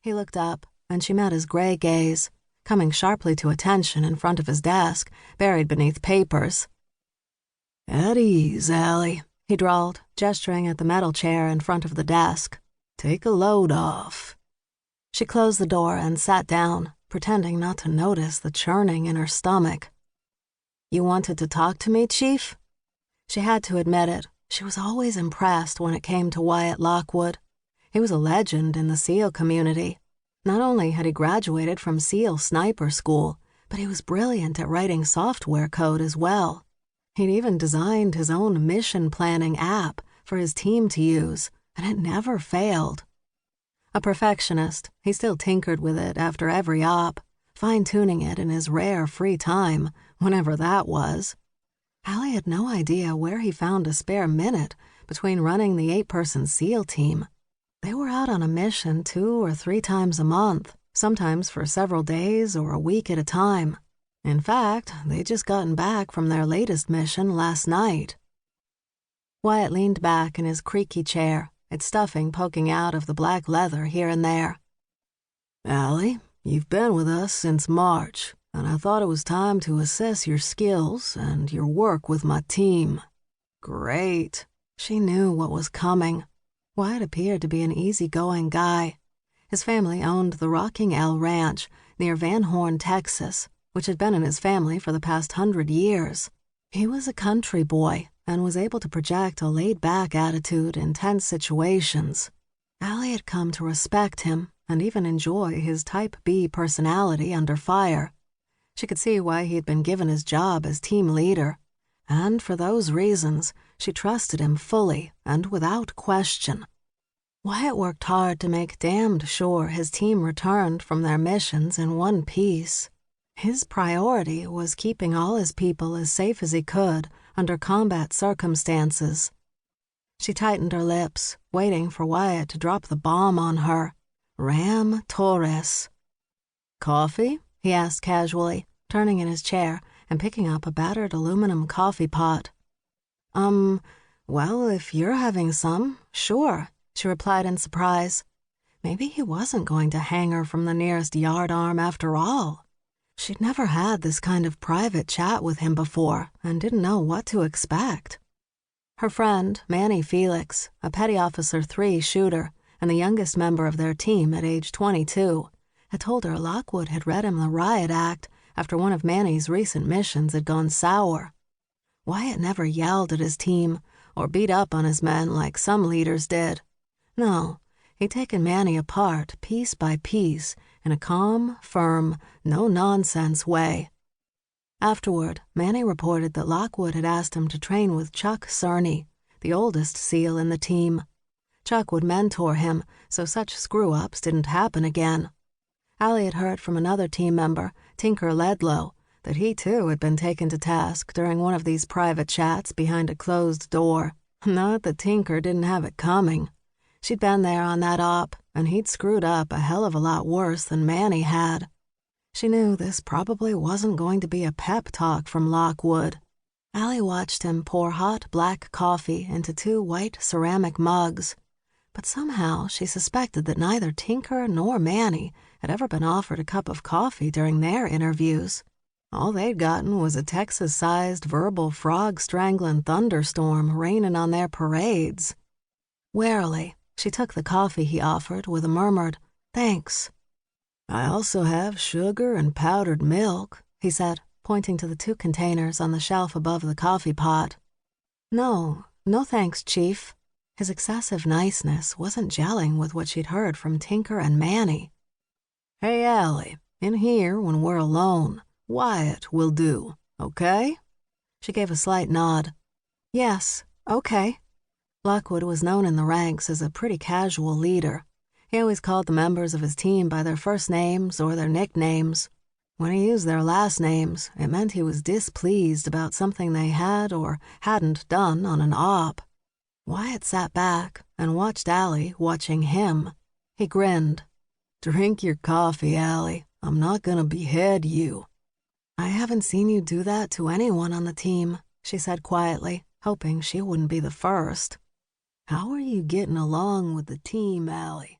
He looked up, and she met his gray gaze, coming sharply to attention in front of his desk, buried beneath papers. "At ease, Allie," he drawled, gesturing at the metal chair in front of the desk. "Take a load off." She closed the door and sat down, pretending not to notice the churning in her stomach. "You wanted to talk to me, Chief?" She had to admit it. She was always impressed when it came to Wyatt Lockwood. He was a legend in the SEAL community. Not only had he graduated from SEAL sniper school, but he was brilliant at writing software code as well. He'd even designed his own mission planning app for his team to use, and it never failed. A perfectionist, he still tinkered with it after every op, fine-tuning it in his rare free time, whenever that was. Allie had no idea where he found a spare minute between running the 8-person SEAL team. They were out on a mission 2 or 3 times a month, sometimes for several days or a week at a time. In fact, they'd just gotten back from their latest mission last night. Wyatt leaned back in his creaky chair, its stuffing poking out of the black leather here and there. "Allie, you've been with us since March, and I thought it was time to assess your skills and your work with my team." Great. She knew what was coming. Wyatt appeared to be an easygoing guy. His family owned the Rocking L Ranch near Van Horn, Texas, which had been in his family for the past 100 years. He was a country boy and was able to project a laid-back attitude in tense situations. Allie had come to respect him and even enjoy his Type B personality under fire. She could see why he had been given his job as team leader, and for those reasons, she trusted him fully and without question. Wyatt worked hard to make damned sure his team returned from their missions in one piece. His priority was keeping all his people as safe as he could under combat circumstances. She tightened her lips, waiting for Wyatt to drop the bomb on her. Ram Torres. "Coffee?" he asked casually, turning in his chair and picking up a battered aluminum coffee pot. Well, if you're having some, sure," she replied in surprise. Maybe he wasn't going to hang her from the nearest yardarm after all. She'd never had this kind of private chat with him before and didn't know what to expect. Her friend, Manny Felix, a Petty Officer 3 shooter and the youngest member of their team at age 22, had told her Lockwood had read him the riot act after one of Manny's recent missions had gone sour. Wyatt never yelled at his team or beat up on his men like some leaders did. No, he'd taken Manny apart piece by piece in a calm, firm, no-nonsense way. Afterward, Manny reported that Lockwood had asked him to train with Chuck Cerny, the oldest SEAL in the team. Chuck would mentor him so such screw-ups didn't happen again. Allie had heard from another team member, Tinker Ledlow, that he too had been taken to task during one of these private chats behind a closed door. Not that Tinker didn't have it coming. She'd been there on that op, and he'd screwed up a hell of a lot worse than Manny had. She knew this probably wasn't going to be a pep talk from Lockwood. Allie watched him pour hot black coffee into 2 white ceramic mugs, but somehow she suspected that neither Tinker nor Manny had ever been offered a cup of coffee during their interviews. All they'd gotten was a Texas-sized verbal frog-strangling thunderstorm raining on their parades. Warily, she took the coffee he offered with a murmured, "Thanks." "I also have sugar and powdered milk," he said, pointing to the 2 containers on the shelf above the coffee pot. No thanks, Chief." His excessive niceness wasn't gelling with what she'd heard from Tinker and Manny. "Hey, Allie, in here when we're alone, Wyatt will do, okay?" She gave a slight nod. "Yes, okay." Lockwood was known in the ranks as a pretty casual leader. He always called the members of his team by their first names or their nicknames. When he used their last names, it meant he was displeased about something they had or hadn't done on an op. Wyatt sat back and watched Allie watching him. He grinned. "Drink your coffee, Allie. I'm not gonna behead you." "I haven't seen you do that to anyone on the team," she said quietly, hoping she wouldn't be the first. "How are you getting along with the team, Allie?"